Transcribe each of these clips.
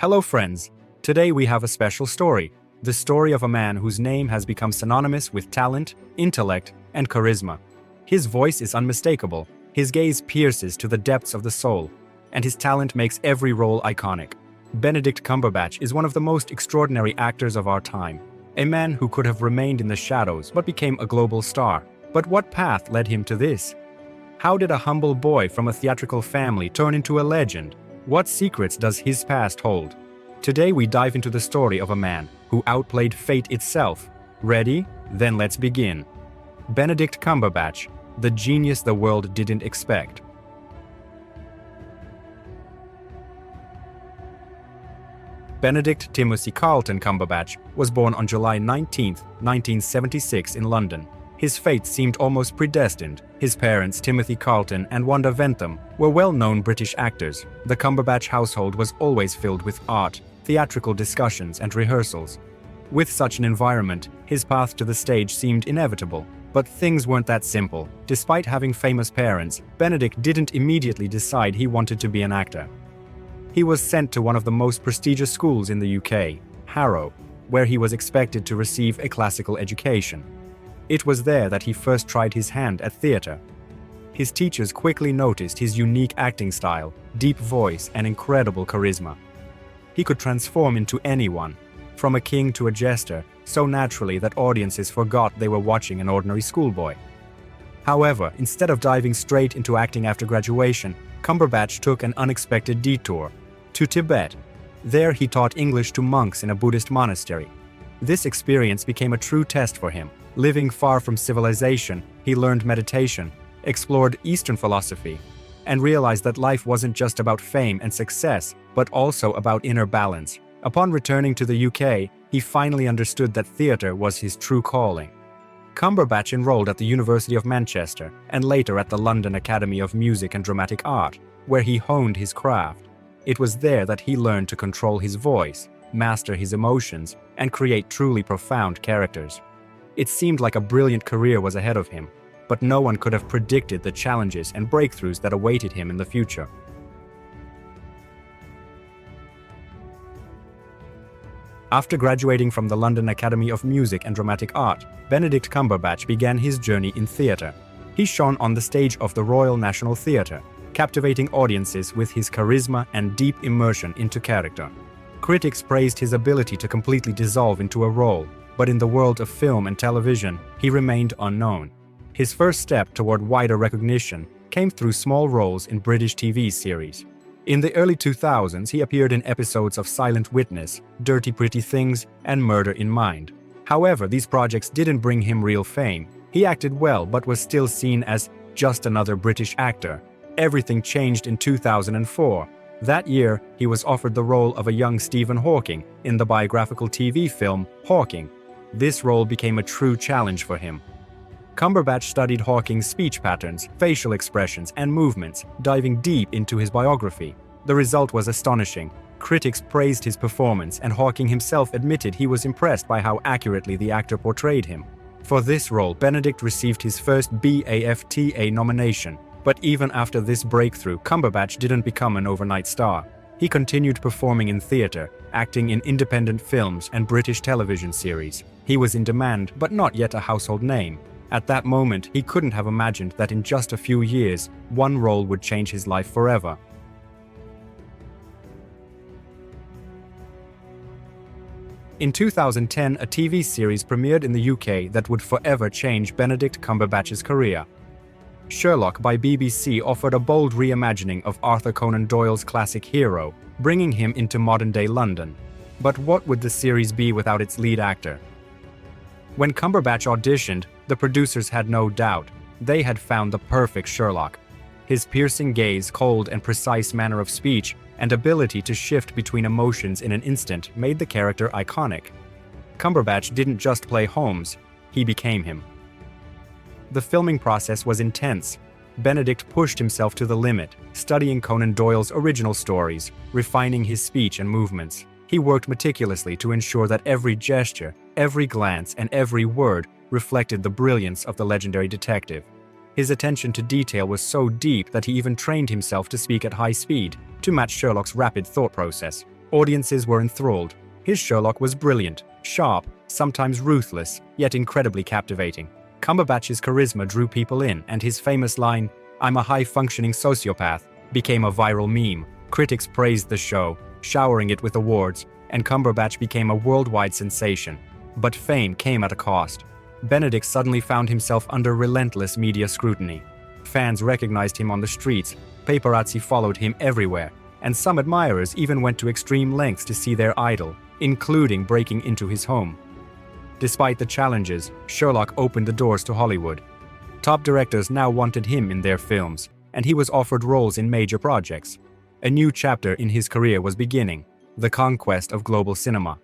Hello friends, today we have a special story, the story of a man whose name has become synonymous with talent, intellect, and charisma. His voice is unmistakable, his gaze pierces to the depths of the soul, and his talent makes every role iconic. Benedict Cumberbatch is one of the most extraordinary actors of our time, a man who could have remained in the shadows but became a global star. But what path led him to this? How did a humble boy from a theatrical family turn into a legend? What secrets does his past hold? Today we dive into the story of a man who outplayed fate itself. Ready? Then let's begin. Benedict Cumberbatch, the genius the world didn't expect. Benedict Timothy Carlton Cumberbatch was born on July 19, 1976 in London. His fate seemed almost predestined. His parents, Timothy Carlton and Wanda Ventham, were well-known British actors. The Cumberbatch household was always filled with art, theatrical discussions and rehearsals. With such an environment, his path to the stage seemed inevitable. But things weren't that simple. Despite having famous parents, Benedict didn't immediately decide he wanted to be an actor. He was sent to one of the most prestigious schools in the UK, Harrow, where he was expected to receive a classical education. It was there that he first tried his hand at theatre. His teachers quickly noticed his unique acting style, deep voice, and incredible charisma. He could transform into anyone, from a king to a jester, so naturally that audiences forgot they were watching an ordinary schoolboy. However, instead of diving straight into acting after graduation, Cumberbatch took an unexpected detour to Tibet. There he taught English to monks in a Buddhist monastery. This experience became a true test for him. Living far from civilization, he learned meditation, explored Eastern philosophy, and realized that life wasn't just about fame and success, but also about inner balance. Upon returning to the UK, he finally understood that theatre was his true calling. Cumberbatch enrolled at the University of Manchester and later at the London Academy of Music and Dramatic Art, where he honed his craft. It was there that he learned to control his voice, master his emotions, and create truly profound characters. It seemed like a brilliant career was ahead of him, but no one could have predicted the challenges and breakthroughs that awaited him in the future. After graduating from the London Academy of Music and Dramatic Art, Benedict Cumberbatch began his journey in theatre. He shone on the stage of the Royal National Theatre, captivating audiences with his charisma and deep immersion into character. Critics praised his ability to completely dissolve into a role, but in the world of film and television, he remained unknown. His first step toward wider recognition came through small roles in British TV series. In the early 2000s, he appeared in episodes of Silent Witness, Dirty Pretty Things, and Murder in Mind. However, these projects didn't bring him real fame. He acted well but was still seen as just another British actor. Everything changed in 2004. That year, he was offered the role of a young Stephen Hawking in the biographical TV film Hawking. This role became a true challenge for him. Cumberbatch studied Hawking's speech patterns, facial expressions, and movements, diving deep into his biography. The result was astonishing. Critics praised his performance, and Hawking himself admitted he was impressed by how accurately the actor portrayed him. For this role, Benedict received his first BAFTA nomination. But even after this breakthrough, Cumberbatch didn't become an overnight star. He continued performing in theatre, acting in independent films and British television series. He was in demand, but not yet a household name. At that moment, he couldn't have imagined that in just a few years, one role would change his life forever. In 2010, a TV series premiered in the UK that would forever change Benedict Cumberbatch's career. Sherlock by BBC offered a bold reimagining of Arthur Conan Doyle's classic hero, bringing him into modern-day London. But what would the series be without its lead actor? When Cumberbatch auditioned, the producers had no doubt. They had found the perfect Sherlock. His piercing gaze, cold and precise manner of speech, and ability to shift between emotions in an instant made the character iconic. Cumberbatch didn't just play Holmes, he became him. The filming process was intense. Benedict pushed himself to the limit, studying Conan Doyle's original stories, refining his speech and movements. He worked meticulously to ensure that every gesture, every glance, and every word reflected the brilliance of the legendary detective. His attention to detail was so deep that he even trained himself to speak at high speed, to match Sherlock's rapid thought process. Audiences were enthralled. His Sherlock was brilliant, sharp, sometimes ruthless, yet incredibly captivating. Cumberbatch's charisma drew people in, and his famous line, "I'm a high-functioning sociopath," became a viral meme. Critics praised the show, showering it with awards, and Cumberbatch became a worldwide sensation. But fame came at a cost. Benedict suddenly found himself under relentless media scrutiny. Fans recognized him on the streets, paparazzi followed him everywhere, and some admirers even went to extreme lengths to see their idol, including breaking into his home. Despite the challenges, Sherlock opened the doors to Hollywood. Top directors now wanted him in their films, and he was offered roles in major projects. A new chapter in his career was beginning, the conquest of global cinema.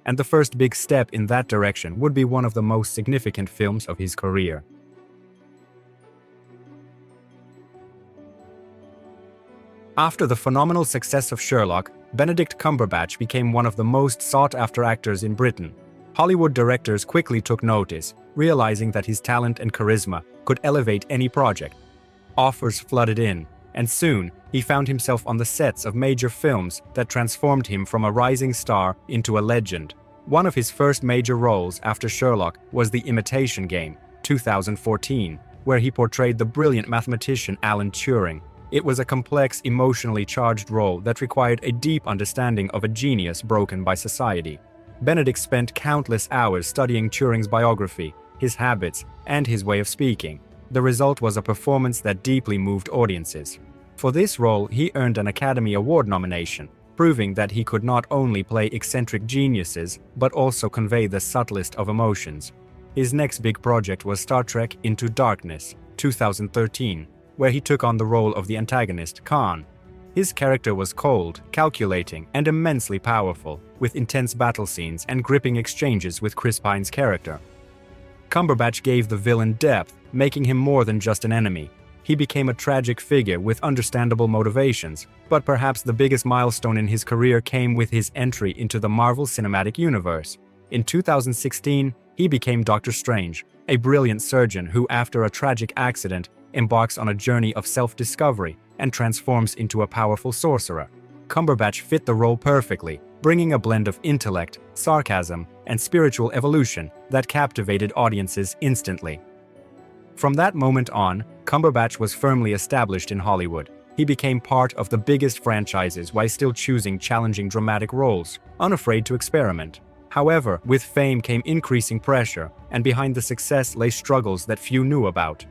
And the first big step in that direction would be one of the most significant films of his career. After the phenomenal success of Sherlock, Benedict Cumberbatch became one of the most sought-after actors in Britain. Hollywood directors quickly took notice, realizing that his talent and charisma could elevate any project. Offers flooded in, and soon he found himself on the sets of major films that transformed him from a rising star into a legend. One of his first major roles after Sherlock was The Imitation Game, 2014, where he portrayed the brilliant mathematician Alan Turing. It was a complex, emotionally charged role that required a deep understanding of a genius broken by society. Benedict spent countless hours studying Turing's biography, his habits, and his way of speaking. The result was a performance that deeply moved audiences. For this role, he earned an Academy Award nomination, proving that he could not only play eccentric geniuses, but also convey the subtlest of emotions. His next big project was Star Trek Into Darkness, 2013, where he took on the role of the antagonist, Khan. His character was cold, calculating, and immensely powerful, with intense battle scenes and gripping exchanges with Chris Pine's character. Cumberbatch gave the villain depth, making him more than just an enemy. He became a tragic figure with understandable motivations, but perhaps the biggest milestone in his career came with his entry into the Marvel Cinematic Universe. In 2016, he became Doctor Strange, a brilliant surgeon who, after a tragic accident, embarks on a journey of self-discovery and transforms into a powerful sorcerer. Cumberbatch fit the role perfectly, bringing a blend of intellect, sarcasm, and spiritual evolution that captivated audiences instantly. From that moment on, Cumberbatch was firmly established in Hollywood. He became part of the biggest franchises while still choosing challenging dramatic roles, unafraid to experiment. However, with fame came increasing pressure, and behind the success lay struggles that few knew about.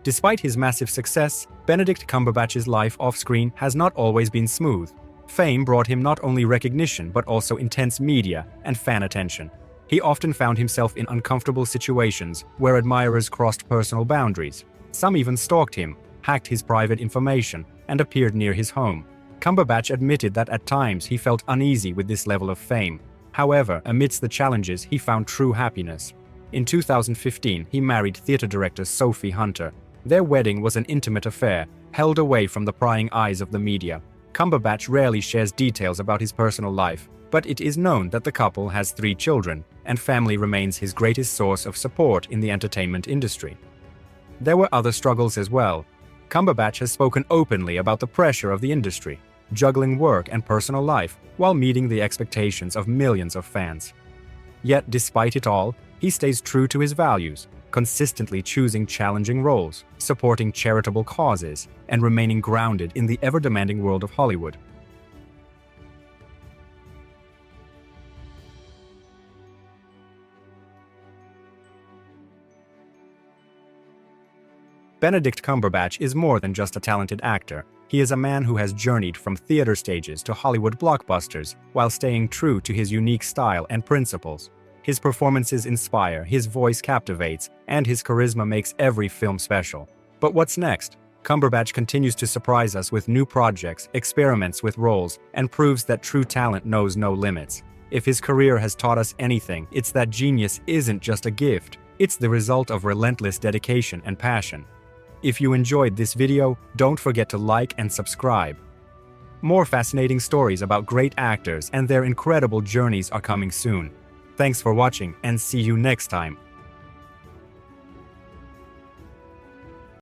Despite his massive success, Benedict Cumberbatch's life off-screen has not always been smooth. Fame brought him not only recognition but also intense media and fan attention. He often found himself in uncomfortable situations where admirers crossed personal boundaries. Some even stalked him, hacked his private information, and appeared near his home. Cumberbatch admitted that at times he felt uneasy with this level of fame. However, amidst the challenges, he found true happiness. In 2015, he married theater director Sophie Hunter. Their wedding was an intimate affair, held away from the prying eyes of the media. Cumberbatch rarely shares details about his personal life, but it is known that the couple has 3 children, and family remains his greatest source of support in the entertainment industry. There were other struggles as well. Cumberbatch has spoken openly about the pressure of the industry, juggling work and personal life while meeting the expectations of millions of fans. Yet, despite it all, he stays true to his values, consistently choosing challenging roles, supporting charitable causes, and remaining grounded in the ever-demanding world of Hollywood. Benedict Cumberbatch is more than just a talented actor. He is a man who has journeyed from theater stages to Hollywood blockbusters while staying true to his unique style and principles. His performances inspire, his voice captivates, and his charisma makes every film special. But what's next? Cumberbatch continues to surprise us with new projects, experiments with roles, and proves that true talent knows no limits. If his career has taught us anything, it's that genius isn't just a gift, it's the result of relentless dedication and passion. If you enjoyed this video, don't forget to like and subscribe. More fascinating stories about great actors and their incredible journeys are coming soon. Thanks for watching and see you next time.